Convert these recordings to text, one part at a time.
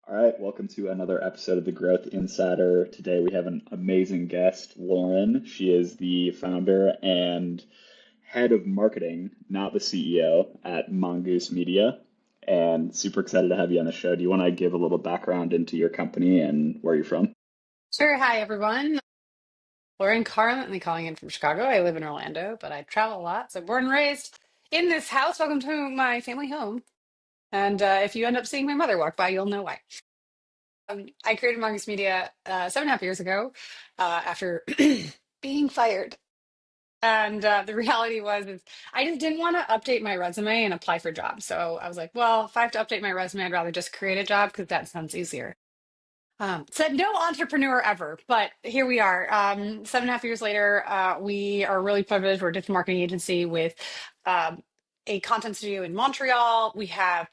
All right, welcome to another episode of the Growth Insider. Today we have an amazing guest, Lauren. She is the founder and head of marketing, not the CEO, at Mongoose Media. And super excited to have you on the show. Do you want to give a little background into your company and where you're from? Sure. Hi, everyone. Lauren currently calling in from Chicago. I live in Orlando, but I travel a lot. So born and raised in this house. Welcome to my family home. And if you end up seeing my mother walk by, you'll know why. I created Mongoose Media 7.5 years ago after being fired. And the reality was is I just didn't want to update my resume and apply for jobs. So I was like, well, if I have to update my resume, I'd rather just create a job because that sounds easier. Said no entrepreneur ever, but here we are. 7.5 years later, we are really privileged. We're a digital marketing agency with um, a content studio in Montreal. We have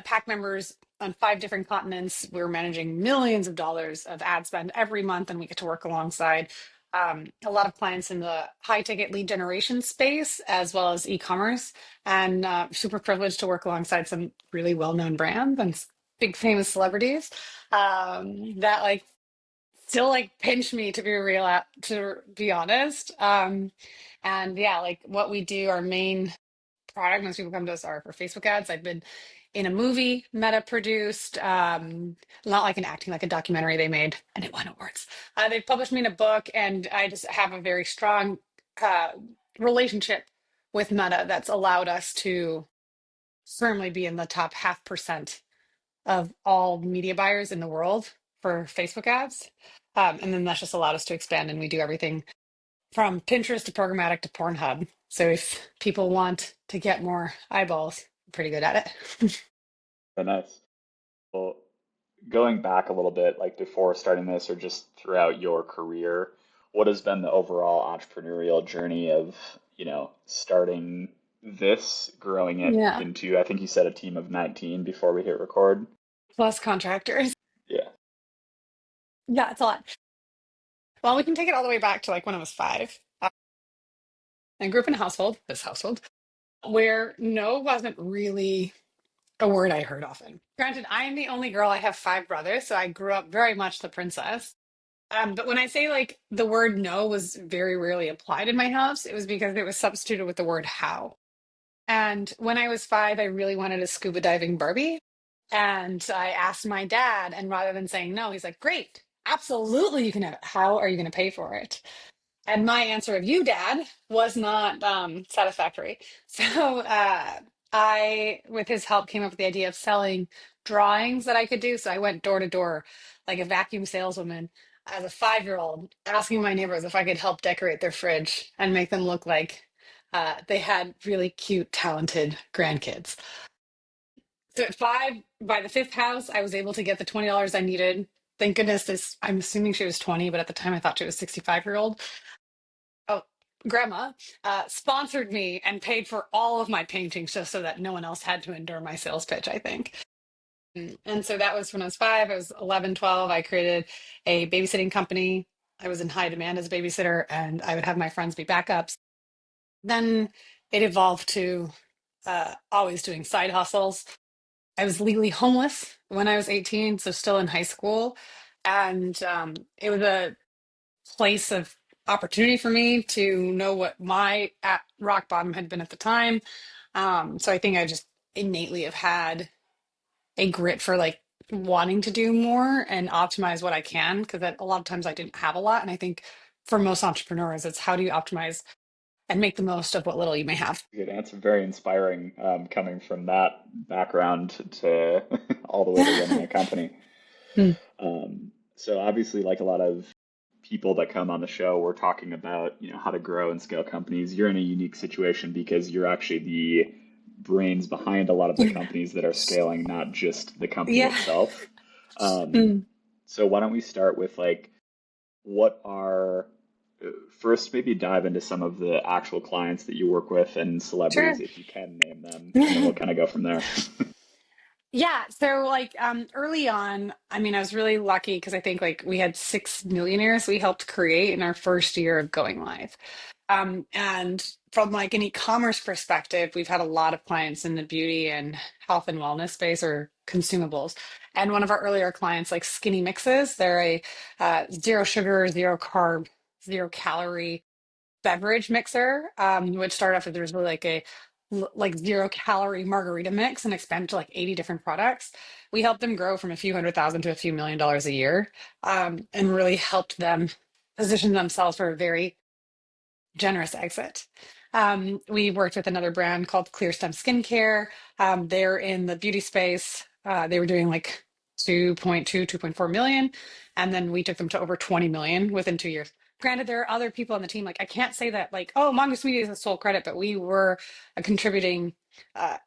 pack members on 5 different continents. We're managing millions of dollars of ad spend every month, and we get to work alongside a lot of clients in the high ticket lead generation space, as well as e-commerce. And super privileged to work alongside some really well-known brands and big famous celebrities that still pinch me to be to be honest. And yeah, like what we do, our main product, most people come to us are for Facebook ads. I've been in a movie Meta produced, not like an acting, like a documentary they made, and it won awards. They published me in a book, and I just have a very strong uh, relationship with Meta that's allowed us to firmly be in the top 0.5% of all media buyers in the world for Facebook ads. And then that's just allowed us to expand, and we do everything from Pinterest to programmatic to Pornhub. So if people want to get more eyeballs, I'm pretty good at it. Very nice. Well, going back a little bit, like before starting this or just throughout your career, what has been the overall entrepreneurial journey of, starting this, growing it Yeah. into, I think you said a team of 19 before we hit record? Plus contractors. Yeah. Yeah, it's a lot. Well, we can take it all the way back to when I was 5. I grew up in a household, this household, where no wasn't really a word I heard often. Granted, I am the only girl. I have 5 brothers, so I grew up very much the princess. But when I say the word no was very rarely applied in my house, it was because it was substituted with the word how. And when I was 5, I really wanted a scuba diving Barbie. And I asked my dad, and rather than saying no, he's like, great, absolutely, you can have it. How are you going to pay for it? And my answer of you, Dad, was not satisfactory. So I, with his help, came up with the idea of selling drawings that I could do. So I went door to door like a vacuum saleswoman as a 5-year-old, asking my neighbors if I could help decorate their fridge and make them look like they had really cute, talented grandkids. So at 5, by the fifth house, I was able to get the $20 I needed. Thank goodness this, I'm assuming she was 20, but at the time I thought she was 65-year-old. Oh, grandma sponsored me and paid for all of my paintings just so that no one else had to endure my sales pitch, I think. And so that was when I was 5. I was 11, 12. I created a babysitting company. I was in high demand as a babysitter, and I would have my friends be backups. Then it evolved to always doing side hustles. I was legally homeless when I was 18, so still in high school. And it was a place of opportunity for me to know what my at rock bottom had been at the time. So I think I just innately have had a grit for wanting to do more and optimize what I can because a lot of times I didn't have a lot. And I think for most entrepreneurs, it's how do you optimize and make the most of what little you may have. Good answer. Very inspiring, coming from that background to all the way to running a company. Hmm. So obviously, like a lot of people that come on the show, we're talking about, how to grow and scale companies. You're in a unique situation because you're actually the brains behind a lot of the companies that are scaling, not just the company Yeah. itself. Um, Mm. so why don't we start with what are first maybe dive into some of the actual clients that you work with and celebrities Sure. if you can name them, and then we'll kind of go from there. Yeah, so early on, I mean, I was really lucky because I think we had 6 millionaires we helped create in our first year of going live. And from like an e-commerce perspective, we've had a lot of clients in the beauty and health and wellness space or consumables. And one of our earlier clients, like Skinny Mixes, they're a zero sugar, zero carb, zero calorie beverage mixer, which started off with there's really like a like zero calorie margarita mix and expanded to like 80 different products. We helped them grow from a few hundred thousand to a few million dollars a year, and really helped them position themselves for a very generous exit. We worked with another brand called Clear Stem Skincare. They're in the beauty space. They were doing like 2.2, 2.4 million. And then we took them to over 20 million within 2 years. Granted, there are other people on the team. Like, I can't say that, like, oh, Mongoose Media is a sole credit, but we were a contributing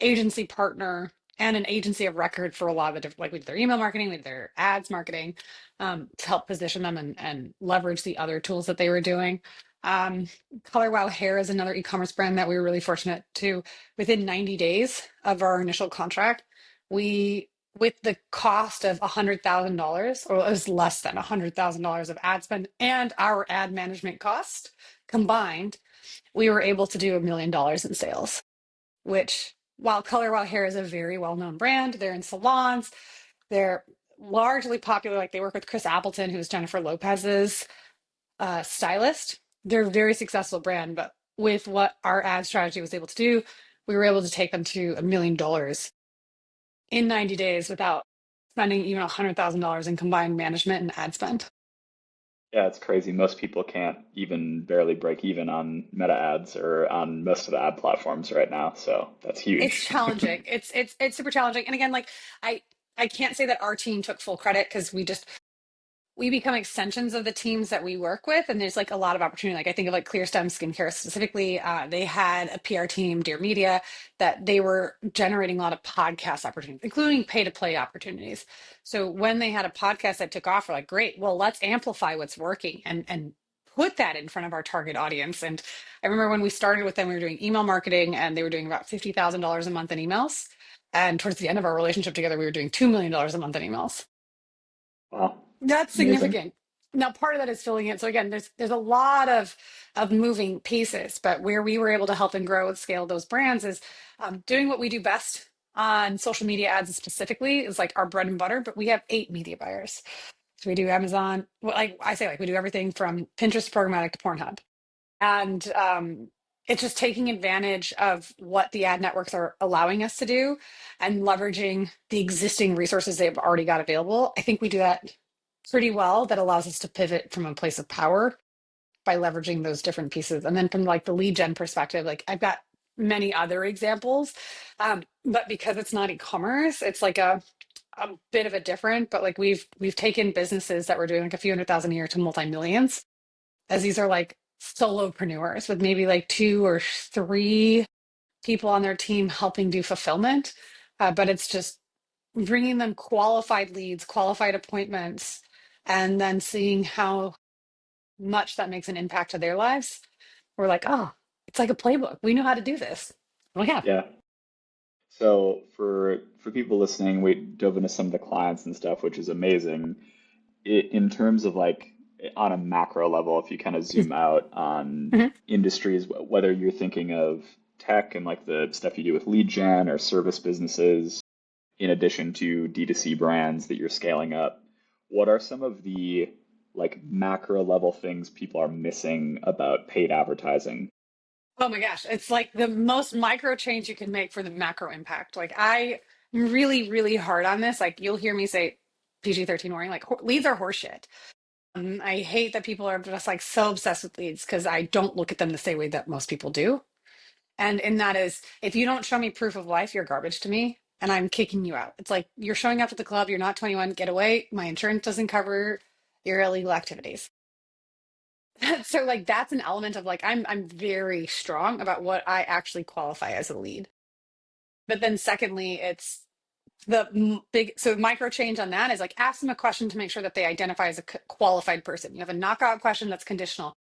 agency partner and an agency of record for a lot of the different, like, we did their email marketing, we did their ads marketing, to help position them and leverage the other tools that they were doing. Um, Color Wow Hair is another e-commerce brand that we were really fortunate to, within 90 days of our initial contract, we, with the cost of $100,000, or it was less than $100,000 of ad spend and our ad management cost combined, we were able to do $1 million in sales, which while Color Wow Hair is a very well-known brand, they're in salons, they're largely popular. Like they work with Chris Appleton, who's Jennifer Lopez's stylist. They're a very successful brand, but with what our ad strategy was able to do, we were able to take them to $1 million in 90 days without spending even $100,000 in combined management and ad spend. Yeah, it's crazy. Most people can't even barely break even on meta ads or on most of the ad platforms right now. So that's It's huge. challenging. It's super challenging. And again, like I I can't say that our team took full credit because we become extensions of the teams that we work with, and there's like a lot of opportunity. Like I think of like Clear Stem Skincare specifically. They had a PR team, Dear Media, that they were generating a lot of podcast opportunities, including pay to play opportunities. So when they had a podcast that took off, we're like, great, well, let's amplify what's working and put that in front of our target audience. And I remember when we started with them, we were doing email marketing, and they were doing about $50,000 a month in emails. And towards the end of our relationship together, we were doing $2 million a month in emails. Wow, That's amazing. significant. Now, part of that is filling it. So again, there's a lot of moving pieces, but where we were able to help and grow and scale those brands is doing what we do best on social media ads specifically is like our bread and butter. But we have 8 media buyers. So we do Amazon. Well, like I say, like we do everything from Pinterest programmatic to Pornhub, and it's just taking advantage of what the ad networks are allowing us to do and leveraging the existing resources they've already got available. I think we do that pretty well. That allows us to pivot from a place of power by leveraging those different pieces. And then from like the lead gen perspective, like I've got many other examples, but because it's not e-commerce, it's like a bit of a different. But like we've taken businesses that were doing like a few hundred thousand a year to multi-millions, as these are like solopreneurs with maybe like 2 or 3 people on their team helping do fulfillment. But it's just bringing them qualified leads, qualified appointments, and then seeing how much that makes an impact to their lives. We're like, oh, it's like a playbook. We know how to do this. Well, yeah. Yeah. So for people listening, we dove into some of the clients and stuff, which is amazing. In terms of like on a macro level, if you kind of zoom out on Mhm. industries, whether you're thinking of tech and like the stuff you do with lead gen or service businesses, in addition to D2C brands that you're scaling up, what are some of the like macro level things people are missing about paid advertising? Oh my gosh, it's like the most micro change you can make for the macro impact. Like I am really, really hard on this. Like you'll hear me say PG-13 warning, like leads are horseshit. I hate that people are just like so obsessed with leads because I don't look at them the same way that most people do. And that is, if you don't show me proof of life, you're garbage to me and I'm kicking you out. It's like you're showing up at the club, you're not 21, get away. My insurance doesn't cover your illegal activities. So like that's an element of like I'm very strong about what I actually qualify as a lead. But then secondly, it's big so micro change on that is like ask them a question to make sure that they identify as a qualified person. You have a knockout question that's conditional.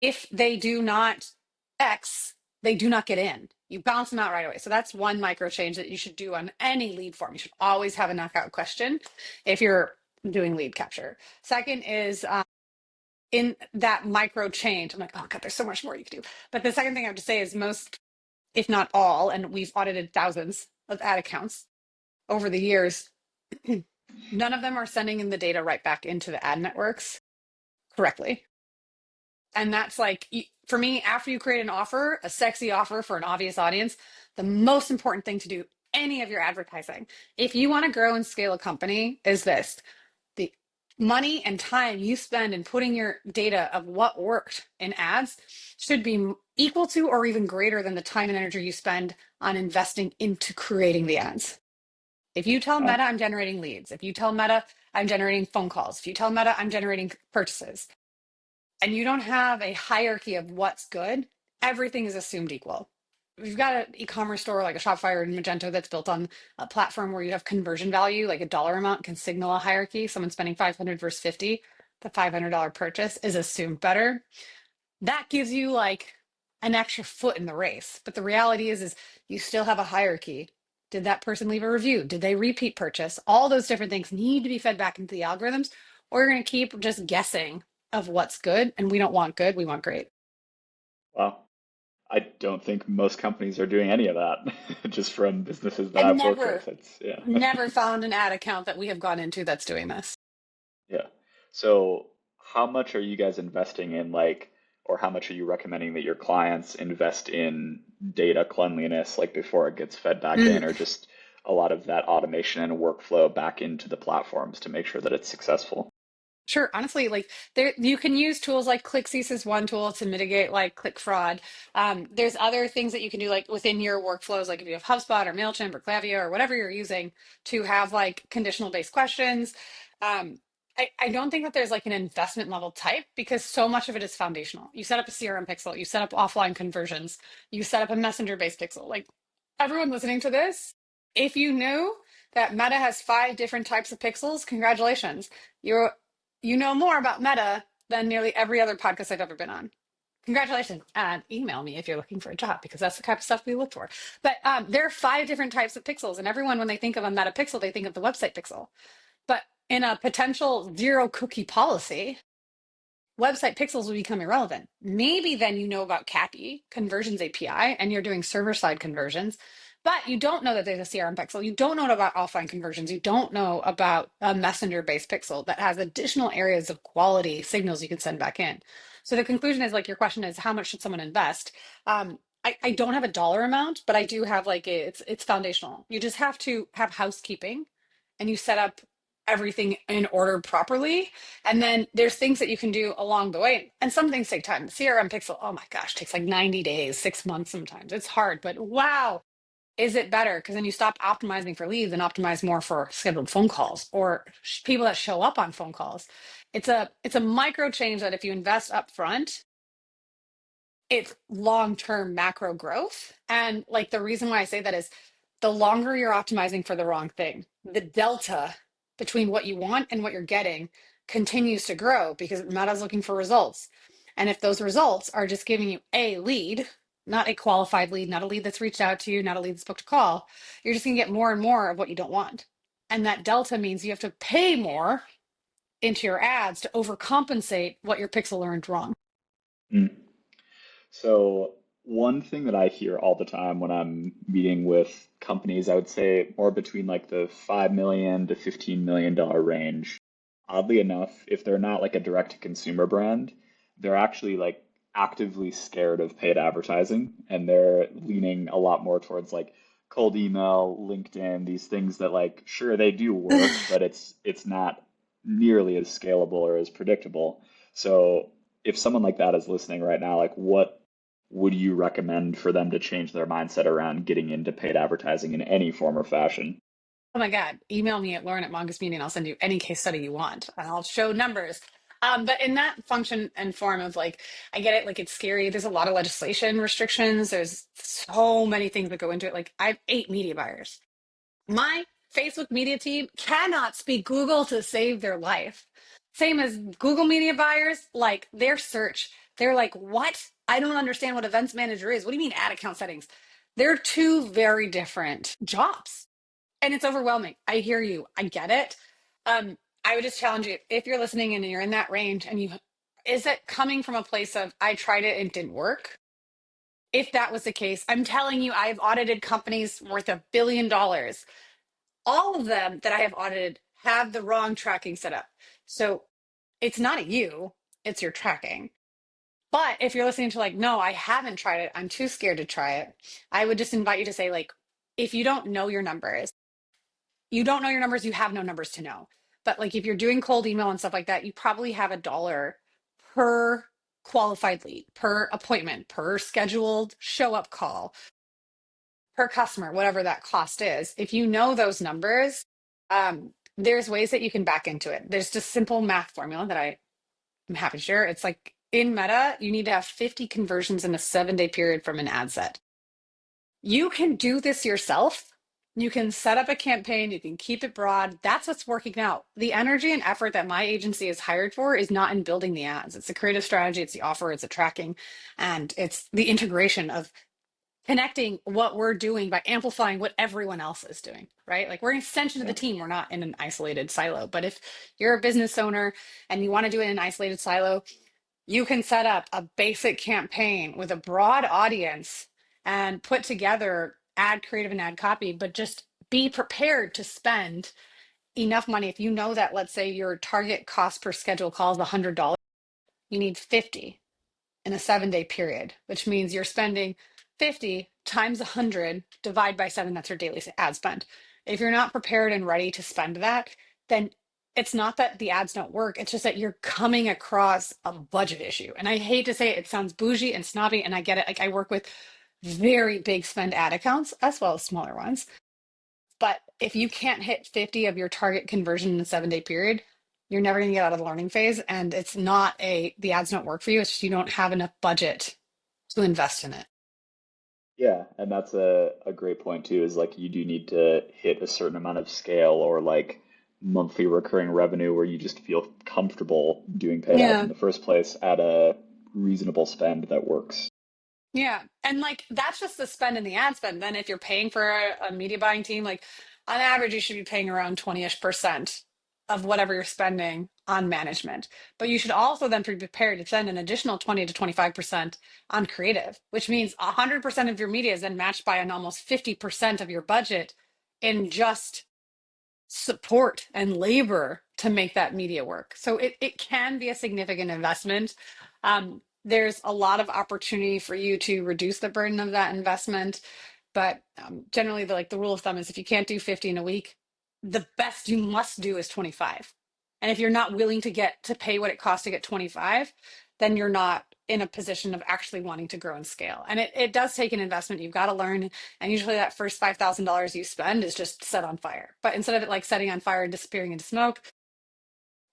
If they do not X, they do not get in. You bounce them out right away. So that's one micro change that you should do on any lead form. You should always have a knockout question if you're doing lead capture. Second is in that micro change, I'm like, oh God, there's so much more you can do. But the second thing I have to say is most, if not all, and we've audited thousands of ad accounts over the years, none of them are sending in the data right back into the ad networks correctly. And that's like, for me, after you create an offer, a sexy offer for an obvious audience, the most important thing to do any of your advertising, if you want to grow and scale a company, is this: the money and time you spend in putting your data of what worked in ads should be equal to or even greater than the time and energy you spend on investing into creating the ads. If you tell Wow. Meta I'm generating leads, if you tell Meta I'm generating phone calls, if you tell Meta I'm generating purchases, and you don't have a hierarchy of what's good, everything is assumed equal. If you've got an e-commerce store like a Shopify or Magento that's built on a platform where you have conversion value, like a dollar amount can signal a hierarchy. Someone spending 500 versus 50, the $500 purchase is assumed better. That gives you like an extra foot in the race. But the reality is you still have a hierarchy. Did that person leave a review? Did they repeat purchase? All those different things need to be fed back into the algorithms, or you're going to keep just guessing of what's good. And we don't want good, we want great. Wow. I don't think most companies are doing any of that, just from businesses that And I've worked with. never, It's yeah. never found an ad account that we have gone into that's doing this. Yeah. So how much are you guys investing in like, or how much are you recommending that your clients invest in data cleanliness, like before it gets fed back in, or just a lot of that automation and workflow back into the platforms to make sure that it's successful? Sure. Honestly, like there, you can use tools like ClickCease is one tool to mitigate like click fraud. There's other things that you can do like within your workflows, like if you have HubSpot or MailChimp or Klaviyo or whatever you're using to have like conditional based questions. I don't think that there's like an investment level type because so much of it is foundational. You set up a CRM pixel, you set up offline conversions, you set up a messenger based pixel. Like everyone listening to this, if you knew that Meta has 5 different types of pixels, congratulations. You're you know more about Meta than nearly every other podcast I've ever been on. Congratulations. And email me if you're looking for a job because that's the type of stuff we look for. But there are 5 different types of pixels. And everyone, when they think of a Meta pixel, they think of the website pixel. But in a potential zero cookie policy, website pixels will become irrelevant. Maybe then you know about CAPI, Conversions API, and you're doing server side conversions, but you don't know that there's a CRM pixel. You don't know about offline conversions. You don't know about a messenger based pixel that has additional areas of quality signals you can send back in. So the conclusion is like your question is how much should someone invest? I don't have a dollar amount, but I do have like it's foundational. You just have to have housekeeping and you set up everything in order properly, and then there's things that you can do along the way. And some things take time. The CRM Pixel, oh my gosh, takes like 90 days, 6 months sometimes. It's hard, but wow, is it better? Because then you stop optimizing for leads and optimize more for scheduled phone calls or people that show up on phone calls. It's a micro change that if you invest up front, it's long-term macro growth. And like the reason why I say that is the longer you're optimizing for the wrong thing, the delta between what you want and what you're getting continues to grow because Meta's looking for results. And if those results are just giving you a lead, not a qualified lead, not a lead that's reached out to you, not a lead that's booked a call, you're just going to get more and more of what you don't want. And that delta means you have to pay more into your ads to overcompensate what your pixel earned wrong. Mm. So one thing that I hear all the time when I'm meeting with companies, I would say more between like the 5 million to $15 million range. Oddly enough, if they're not like a direct to consumer brand, they're actually like actively scared of paid advertising and they're leaning a lot more towards like cold email, LinkedIn, these things that like sure they do work, but it's not nearly as scalable or as predictable. So if someone like that is listening right now, like what would you recommend for them to change their mindset around getting into paid advertising in any form or fashion? Oh my God, email me at Lauren at Mongoose Meeting. I'll send you any case study you want and I'll show numbers. But in that function and form of like, I get it, like it's scary. There's a lot of legislation restrictions. There's so many things that go into it. Like I have 8 media buyers. My Facebook media team cannot speak Google to save their life. Same as Google media buyers, like their search, they're like, what? I don't understand what events manager is. What do you mean ad account settings? They're 2 very different jobs and it's overwhelming. I hear you. I get it. I would just challenge you if you're listening and you're in that range and is it coming from a place of I tried it and it didn't work? If that was the case, I'm telling you, I've audited companies worth $1 billion. All of them that I have audited have the wrong tracking set up. So it's not at you, it's your tracking. But if you're listening to like, no, I haven't tried it, I'm too scared to try it, I would just invite you to say, like, if you don't know your numbers, you don't know your numbers, you have no numbers to know. But like if you're doing cold email and stuff like that, you probably have $1 per qualified lead, per appointment, per scheduled show up call, per customer, whatever that cost is. If you know those numbers, there's ways that you can back into it. There's just simple math formula that I'm happy to share. It's like in Meta, you need to have 50 conversions in a 7-day period from an ad set. You can do this yourself. You can set up a campaign, you can keep it broad. That's what's working now. The energy and effort that my agency is hired for is not in building the ads. It's the creative strategy, it's the offer, it's the tracking, and it's the integration of connecting what we're doing by amplifying what everyone else is doing, right? Like we're an extension of the Yeah. team. We're not in an isolated silo. But if you're a business owner and you want to do it in an isolated silo, you can set up a basic campaign with a broad audience and put together ad creative and ad copy, but just be prepared to spend enough money. If you know that, let's say your target cost per schedule call is $100, you need 50 in a 7-day period, which means you're spending 50 times 100, divide by 7, that's your daily ad spend. If you're not prepared and ready to spend that, then it's not that the ads don't work, it's just that you're coming across a budget issue. And I hate to say it, it sounds bougie and snobby, and I get it. Like I work with very big spend ad accounts as well as smaller ones. But if you can't hit 50 of your target conversion in a 7-day period, you're never going to get out of the learning phase. And it's not the ads don't work for you. It's just you don't have enough budget to invest in it. Yeah, and that's a great point too, is like you do need to hit a certain amount of scale or like monthly recurring revenue where you just feel comfortable doing paid ads in Yeah. the first place at a reasonable spend that works. Yeah. And like that's just the spend and the ad spend. Then if you're paying for a media buying team, like on average, you should be paying around 20-ish% of whatever you're spending on management. But you should also then be prepared to spend an additional 20 to 25% on creative, which means 100% of your media is then matched by an almost 50% of your budget in just support and labor to make that media work. So it can be a significant investment. There's a lot of opportunity for you to reduce the burden of that investment. But generally, the rule of thumb is if you can't do 50 in a week, the best you must do is 25. And if you're not willing to get to pay what it costs to get 25, then you're not in a position of actually wanting to grow and scale. And it does take an investment. You've got to learn. And usually that first $5,000 you spend is just set on fire. But instead of it like setting on fire and disappearing into smoke,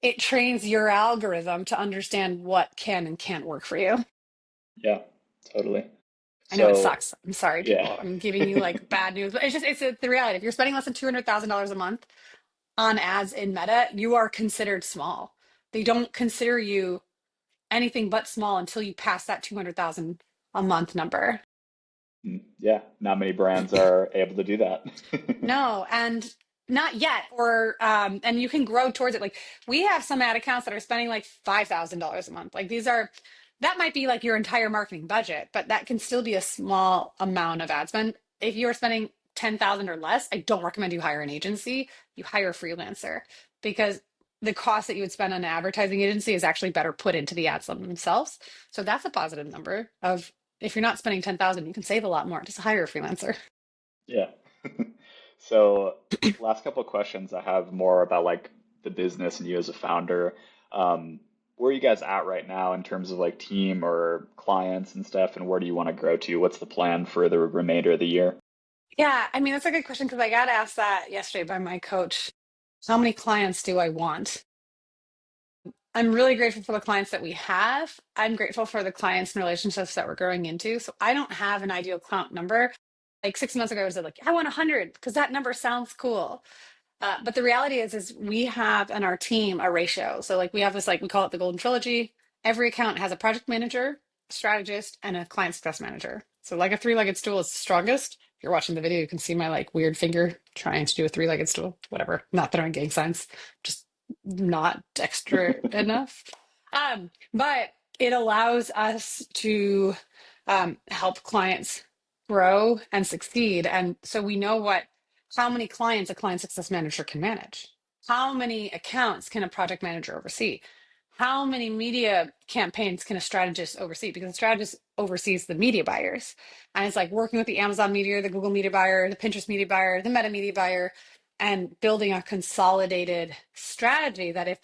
it trains your algorithm to understand what can and can't work for you. Yeah, totally. I know it So, sucks. I'm sorry, yeah. people. I'm giving you like bad news, but it's the reality. If you're spending less than $200,000 a month on ads in Meta, you are considered small. They don't consider you anything but small until you pass that 200,000 a month number. Yeah, not many brands are able to do that. No, and not yet. Or and you can grow towards it. Like we have some ad accounts that are spending like $5,000 a month. Like these are that might be like your entire marketing budget, but that can still be a small amount of ad spend. If you're spending 10,000 or less, I don't recommend you hire an agency. You hire a freelancer because the cost that you would spend on an advertising agency is actually better put into the ads themselves. So that's a positive number of if you're not spending 10,000, you can save a lot more. Just hire a freelancer. Yeah. So, last couple of questions I have more about like the business and you as a founder. Where are you guys at right now in terms of like team or clients and stuff, and where do you want to grow to? What's the plan for the remainder of the year? Yeah, I mean, that's a good question because I got asked that yesterday by my coach. How many clients do I want? I'm really grateful for the clients that we have. I'm grateful for the clients and relationships that we're growing into. So I don't have an ideal client number. Like 6 months ago, I was like, I want 100 because that number sounds cool. But the reality is we have on our team a ratio. So like we have this, like we call it the golden trilogy. Every account has a project manager, a strategist, and a client success manager. So like a three-legged stool is strongest. If you're watching the video, you can see my like weird finger trying to do a three-legged stool. Whatever. Not that I'm gang signs, just not extra enough. But it allows us to help clients grow and succeed. And so we know how many clients a client success manager can manage. How many accounts can a project manager oversee? How many media campaigns can a strategist oversee? Because the strategist oversees the media buyers. And it's like working with the Amazon media, the Google media buyer, the Pinterest media buyer, the Meta media buyer, and building a consolidated strategy that if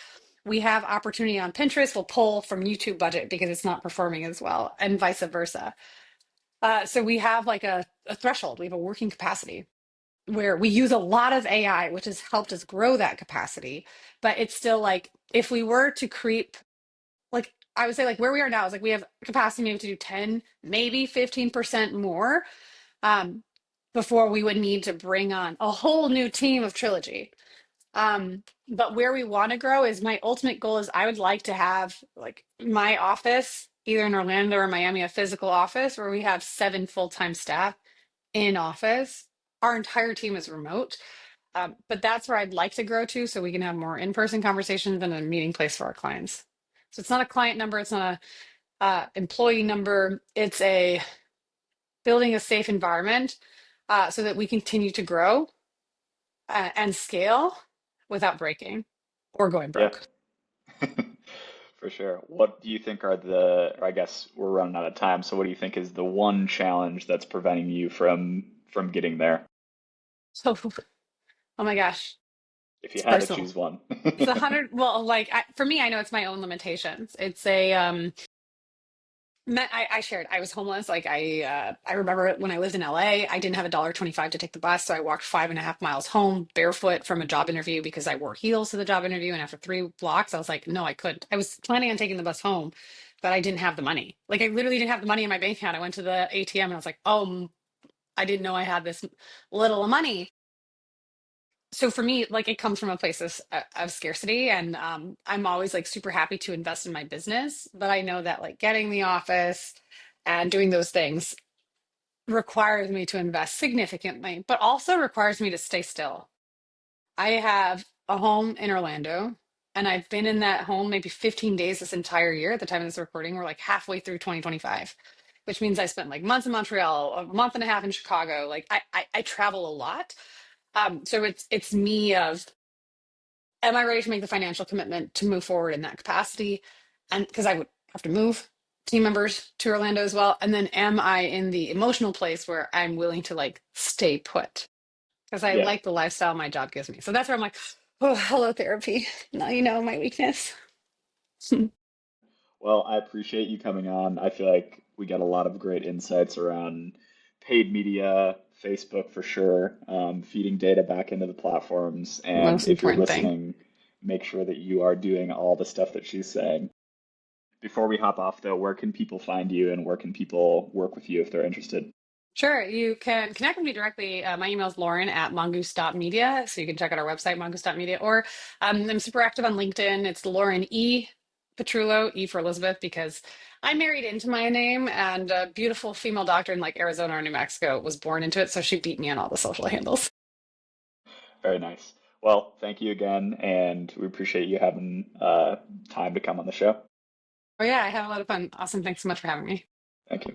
we have opportunity on Pinterest, we'll pull from YouTube budget because it's not performing as well, and vice versa. So we have like a threshold, we have a working capacity where we use a lot of AI, which has helped us grow that capacity. But it's still like if we were to creep, like I would say, like where we are now is like we have capacity maybe to do 10, maybe 15% more um, before we would need to bring on a whole new team of Trilogy. But where we want to grow is my ultimate goal is I would like to have like my office, either in Orlando or Miami, a physical office where we have 7 full-time staff in office. Our entire team is remote. But that's where I'd like to grow to so we can have more in-person conversations and a meeting place for our clients. So it's not a client number, it's not a employee number, it's a building a safe environment so that we continue to grow and scale without breaking or going Yeah, broke. for sure. What do you think are or I guess we're running out of time, so what do you think is the one challenge that's preventing you from getting there, So, oh my gosh, if you it's had to personal. choose one? It's 100. Well, like for me, I know it's my own limitations. It's a I shared I was homeless. Like I remember when I lived in LA, I didn't have $1.25 to take the bus, so I walked 5.5 miles home barefoot from a job interview because I wore heels to the job interview. And after 3 blocks, I was like, no, I couldn't. I was planning on taking the bus home, but I didn't have the money. Like I literally didn't have the money in my bank account. I went to the ATM and I was like, oh, I didn't know I had this little money. So for me, like it comes from a place of scarcity, and I'm always like super happy to invest in my business, but I know that like getting the office and doing those things requires me to invest significantly, but also requires me to stay still. I have a home in Orlando, and I've been in that home maybe 15 days this entire year. At the time of this recording, we're like halfway through 2025, which means I spent like months in Montreal, a month and a half in Chicago. Like I travel a lot. So it's me of am I ready to make the financial commitment to move forward in that capacity? And because I would have to move team members to Orlando as well. And then am I in the emotional place where I'm willing to like stay put? Because I Yeah. like the lifestyle my job gives me. So that's where I'm like, oh, hello, therapy. Now you know my weakness. Well, I appreciate you coming on. I feel like we got a lot of great insights around paid media, Facebook for sure, feeding data back into the platforms. And Most if you're important thing. listening, make sure that you are doing all the stuff that she's saying. Before we hop off, though, where can people find you and where can people work with you if they're interested? Sure, you can connect with me directly. My email is Lauren at mongoose.media. So you can check out our website, mongoose.media. Or I'm super active on LinkedIn. It's Lauren E. Petrullo, E for Elizabeth, because I married into my name and a beautiful female doctor in like Arizona or New Mexico was born into it. So she beat me on all the social handles. Very nice. Well, thank you again, and we appreciate you having time to come on the show. Oh, yeah, I had a lot of fun. Awesome. Thanks so much for having me. Thank you.